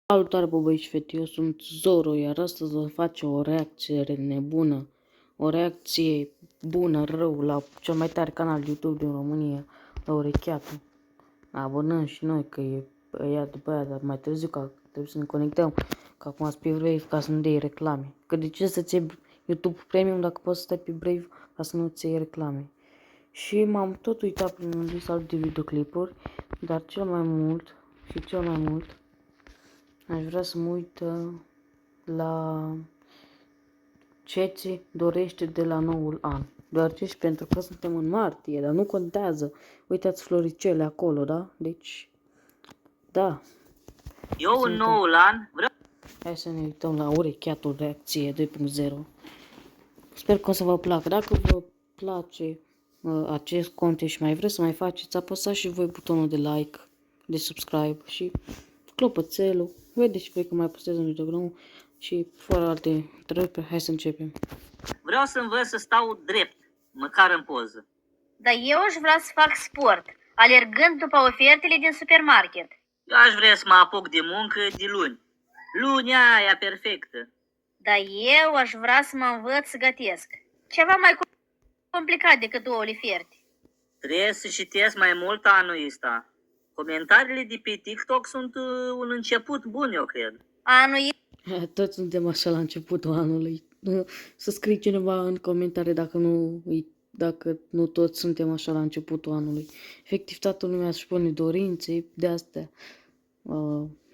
Salutare, băbăi și fete, eu sunt Zoro, iar astăzi vă face o reacție nebună, o reacție bună, rău, la cel mai tare canal YouTube din România, la Urecheatul. Abonăm și noi, că e ea după aia, dar mai târziu, că trebuie să ne conectăm, că acum sunt pe Brave, ca să nu dai reclame. Că de ce să-ți iei YouTube Premium dacă poți să stai pe Brave, ca să nu-ți iei reclame. Și m-am tot uitat prin un list de videoclipuri, dar cel mai mult, aș vrea să mă uit la ce ți dorește de la noul an. Deoarece și pentru că suntem în martie, dar nu contează. Uitați floricele acolo, da? Deci, da. Eu în noul an vreau... Hai să ne uităm la Urecheatul Reacție 2.0. Sper că o să vă placă. Dacă vă place acest content și mai vreți să mai faceți, apăsați și voi butonul de like, de subscribe și clopoțelul. Vedeți și voi că mai postez un video și fără alte întrebări, hai să începem. Vreau să învăț să stau drept, măcar în poză. Dar eu aș vrea să fac sport, alergând după ofertele din supermarket. Eu aș vrea să mă apuc de muncă de luni. Lunea aia perfectă. Dar eu aș vrea să mă învăț să gătesc. Ceva mai complicat decât ouăle fierte. Trebuie să citesc mai mult anul ăsta. Comentariile de pe TikTok sunt un început bun, eu cred. Anul Toți suntem așa la începutul anului. Să scrie cineva în comentarii dacă nu toți suntem așa la începutul anului. Efectiv, toată lumea își pune dorințe de astea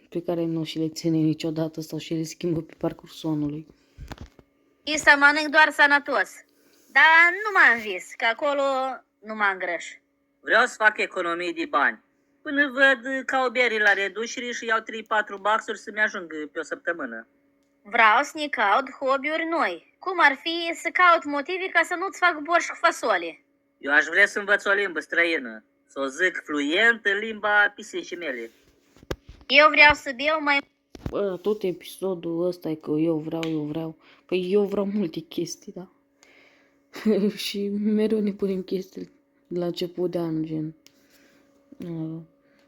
pe care nu și le ține niciodată sau și le schimbă pe parcursul anului. să mănânc doar sănătos. Dar nu m-am vis, că acolo nu mă îngrăș. Vreau să fac economii de bani. Până văd ca o bere la reducere și iau 3-4 baxuri să-mi ajung pe o săptămână. Vreau să ne caut hobby-uri noi. Cum ar fi să caut motive ca să nu-ți fac borș cu fasole. Eu aș vrea să învăț o limbă străină, să o zic fluent în limba pisicii mele. Eu vreau să beau mai... Tot episodul ăsta e că eu vreau. Păi eu vreau multe chestii, da? Și mereu ne punem chestii la început de an, gen...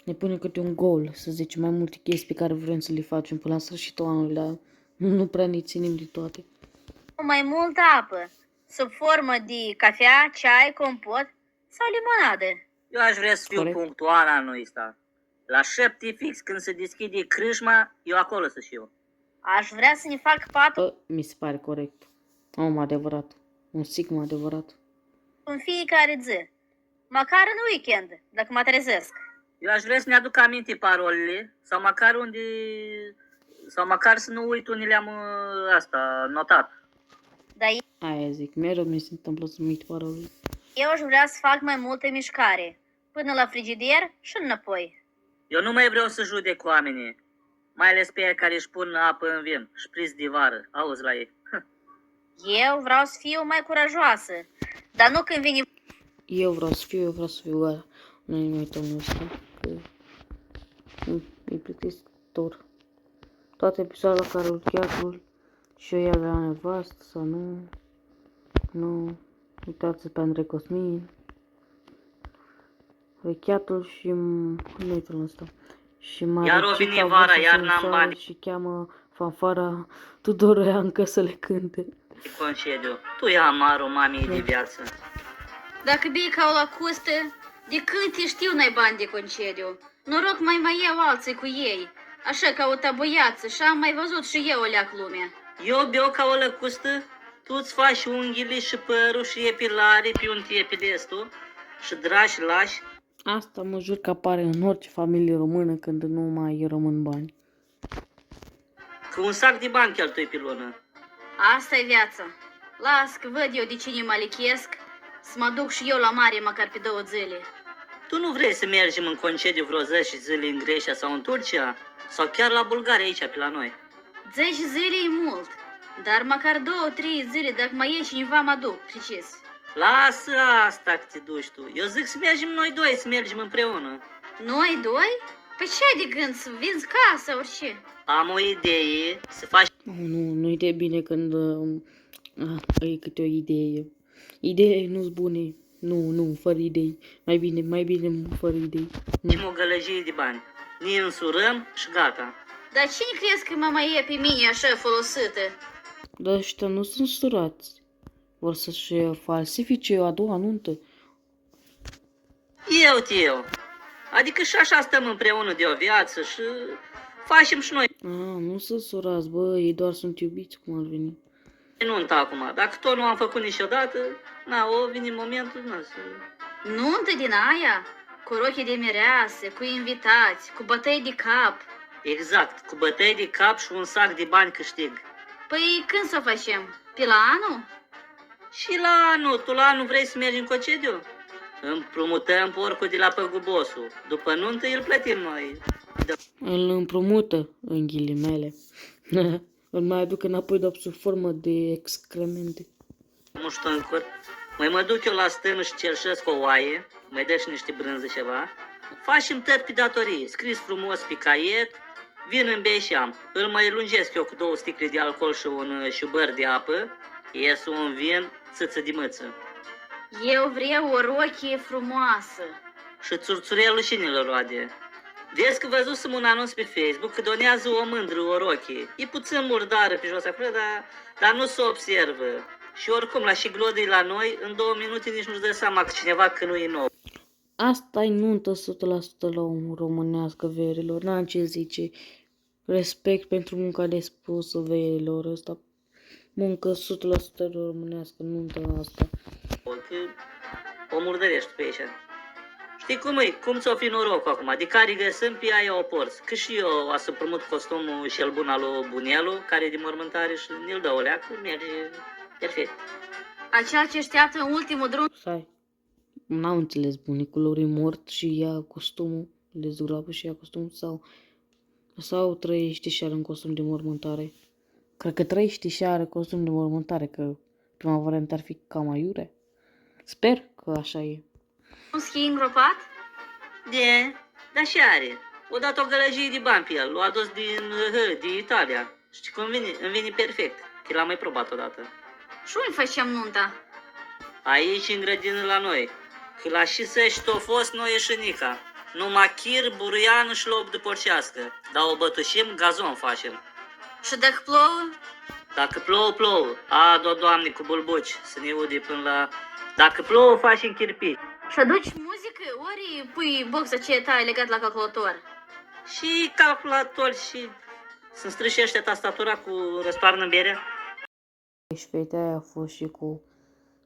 ne punem câte un goal, să zicem, mai multe chestii pe care vrem să le facem până la sfârșitul anului, dar nu prea ne ținem de toate. mai multă apă, sub formă de cafea, ceai, compot sau limonadă. Eu aș vrea să fiu punctual anul ăsta. La 7 fix, când se deschide crâșma, eu acolo să fiu. Aș vrea să ne fac patul Mi se pare corect. Om adevărat. Un sigma adevărat. în fiecare zi, măcar în weekend, dacă mă trezesc. Eu aș vrea să ne aduc aminte parolele, sau măcar să nu uit unde le-am notat. Dar Aia zic, mereu mi se întâmplă să uit parolele. eu aș vrea să fac mai multă mișcare, până la frigider și înapoi. Eu nu mai vreau să judec oamenii, mai ales pe aia care își pun apă în vin, șpriț de vară, auzi la ei. Eu vreau să fiu mai curajoasă, dar nu când vine... Eu vreau să fiu, gata. Noi nu uităm asta, că e plictisitor. Toate episoadele care Urecheatul și eu la nevastă sau nu uitați pe Andrei Cosmin, Urecheatul și netul ăsta. Și iar o vine vara, iar n-am bani. Și cheamă fanfara Tudoroiancă să le cânte. Concediu, tu e amarul mamei de viață. Dacă bei ca o lacustă, de când te știu n-ai bani de concediu. Noroc mai iau alții cu ei, așa ca o tabuiață și am mai văzut și eu o leac lumea. Eu beau ca o lăcustă, tu-ți faci unghiile și părul și epilare pe un tepidestul și dragi lași. Asta mă jur că apare în orice familie română când nu mai rămân bani. Că un sac de bani cheltui pe lună. Asta e viața. Las că văd eu de cine mă lichesc, să mă duc și eu la mare măcar pe 2 zile. Tu nu vrei să mergem în concediu vreo 10 zile în Grecia sau în Turcia? Sau chiar la Bulgaria aici pe la noi? 10 zile e mult, dar măcar 2-3 zile dacă mai e cineva mă duc, precis. Lasă asta că te duci tu. Eu zic să mergem noi doi, să mergem împreună. Noi doi? Păi ce ai de gând, să vinzi casa, orice? Am o idee, să faci... Nu e de bine când e câte o idee. Idei nu-s bune. Nu, fără idei. Mai bine fără idei. o gălăgie de bani. Ne însurăm și gata. Dar cine crezi că mă mai e pe mine așa folosită? Dar ăștia nu sunt surați. Vor să-și falsifice a doua nuntă. Eu. Adică și așa stăm împreună de o viață și facem și noi Nu sunt surați, bă, ei doar sunt iubiți, cum ar veni. nunta acum. Dacă tot nu am făcut niciodată, o vine momentul, să... Nuntă din aia? Cu rochii de mirease, cu invitați, cu bătăi de cap. Exact, cu bătăi de cap și un sac de bani câștig. Păi când să o facem? Pe la anul? Și la anul, tu la anul vrei să mergi în concediu? Împrumutăm porcul de la păgubosul. După nuntă îl plătim noi. Îl împrumută, în ghilimele. Îl mai aduc înapoi, dar sub formă de excremente. Muștâncuri. Mai mă duc eu la stână și cerșesc o oaie, mai dă și niște brânză ceva. Facem tăt pe datorie, scris frumos pe caiet, vin în bei și am. Îl mai lungesc eu cu 2 sticle de alcool și un șubăr de apă, ies un vin, țâță de mâță. Eu vreau o rochie frumoasă. Și țurțurelul și ne-l roade. Vezi că văzusem un anunț pe Facebook că donează o mândră o rochie. E puțin murdară pe jos acolo, dar nu se observă. Și oricum, la și glodii la noi, în 2 minute nici nu-ți dă seama că cineva că nu e nou. Asta e nuntă 100% la om românească, verilor. N-am ce zice. Respect pentru munca de spusă, verilor. Asta muncă 100% românească, nuntă asta. Că o murdărești pe aici. Știi cum e? Cum ți-o fi norocul acum? De care găsim pe aia o porți. Că și eu o să împrumut costumul și el bun al lui Bunelu, care e de mormântare și ne-l dă o leacă, merge perfect. Acela ce așteaptă în ultimul drum. Stai. N-am înțeles, bunicul lor e mort și ia costumul, le zgurapă și ia costumul sau trăiește și are un costum de mormântare. Cred că trăiește și are costum de mormântare, că prima variantă ar fi cam aiure. Sper că așa e. Un schi îngropat? Dar și are. O dat o gălăgie de bani pe el, l-a adus din Italia. Știi cum îmi vine perfect, că l-am mai probat odată. Și unde facem nunta? Aici în grădină la noi, că la și săști o fost noi și Nica. Numai chir, buruian și loc de porcească. Dar o bătușim, gazon facem. Și dacă plouă? Dacă plouă. Doamne, cu bulbuci, să ne udi până la... Dacă plouă, facem chirpici. Și aduci muzică, ori pui boxa ce tare legat la calculator? Și calculator și... Să-mi strâșește tastatura cu răstoarnă în bere. Și fete aia a fost și cu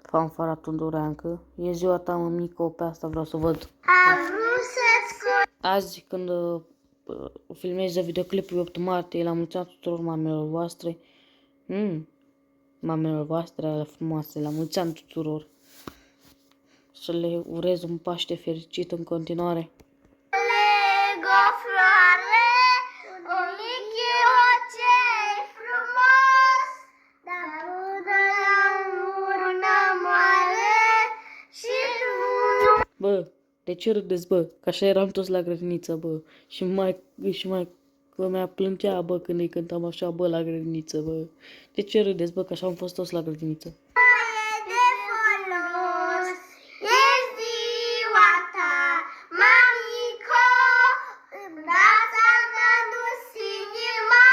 fanfara tundureancă. E ziua ta, mămică, pe asta vreau să văd. Am vrut să-ți Azi, când filmez videoclipul 8 martie, la mulți ani tuturor mamelor voastre. Mamelor voastre, ale frumoase, la mulți ani tuturor. Să le urez un Paște fericit în continuare. leg o floare, o michiocei frumos, dar până la urmă moare și nu... Bă, de ce râdeți, bă? Că așa eram toți la grădiniță, bă. Și mai că mea plângea, bă, când îi cântam așa, bă, la grădiniță, bă. De ce râdeți, bă? Că așa am fost toți la grădiniță. E de folos, e ziua ta, mamico, în brața m-a dus inima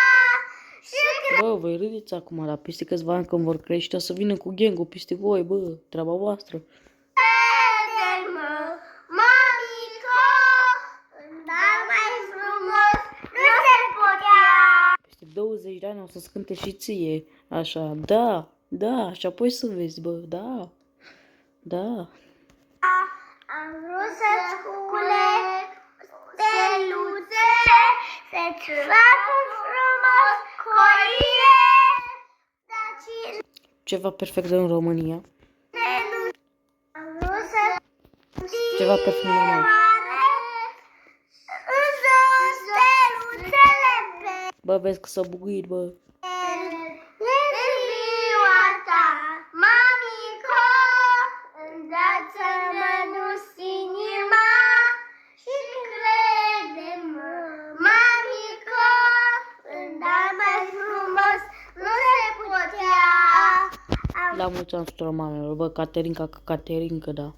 și Bă, voi râdeți acum, dar peste câțiva ani când vor crește, o să vină cu gang-ul peste voi, bă. Treaba voastră. crede-mă, mamico, dar mai frumos nu se putea. Peste 20 de ani o să-ți cânte și ție. Așa, da, și apoi să vezi, bă, da. Am vrut să-ți culeg steluțe, să-ți fac un frumos colie, dar cine Ceva perfect în România. nu... Am vrut să Ceva perfect normal. însă steluțele pe Bă, vezi că s-a buguit, bă. e ziua ta, mamico, îndață-mă dus inima și crede-mă, mamico, dar mai frumos nu se putea. La mulți ani tuturor mamelor, bă, Caterinca, da.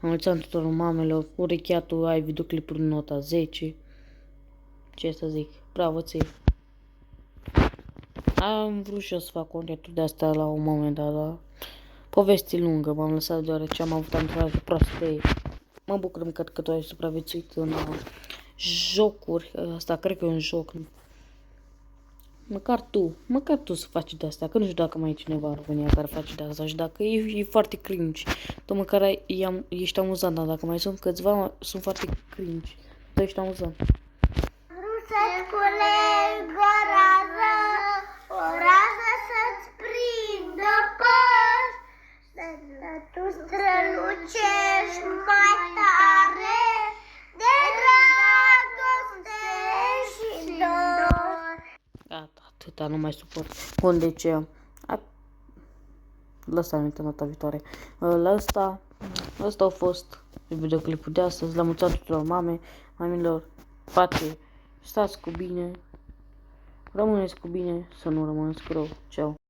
La mulți ani tuturor mamelor, urechea tu ai videoclipul nota 10. Ce să zic, bravo ție. Am vrut și eu să fac contentul de asta la un moment dat, dar poveste lungă m-am lăsat deoarece am avut antrenare proastă. Mă bucur că tu ai supraviețuit în jocuri. Asta cred că e un joc. Măcar tu să faci de asta, că nu știu dacă mai e cineva în România care face de asta și dacă e foarte cringe. Tu măcar ești amuzant, dar dacă mai sunt câțiva, sunt foarte cringe. Tu ești amuzant. Vrut să-ți culeg o rază să-ți prindă păr, să tu strălucești mai tare de dragoste și dor. Gata, atâta, nu mai suport. Bun, deci, lăsa aminte data viitoare. La asta a fost videoclipul de astăzi. La mulți ani tuturor mamilor, frate, stați cu bine, rămâneți cu bine, să nu rămâneți cu rău. Ceau!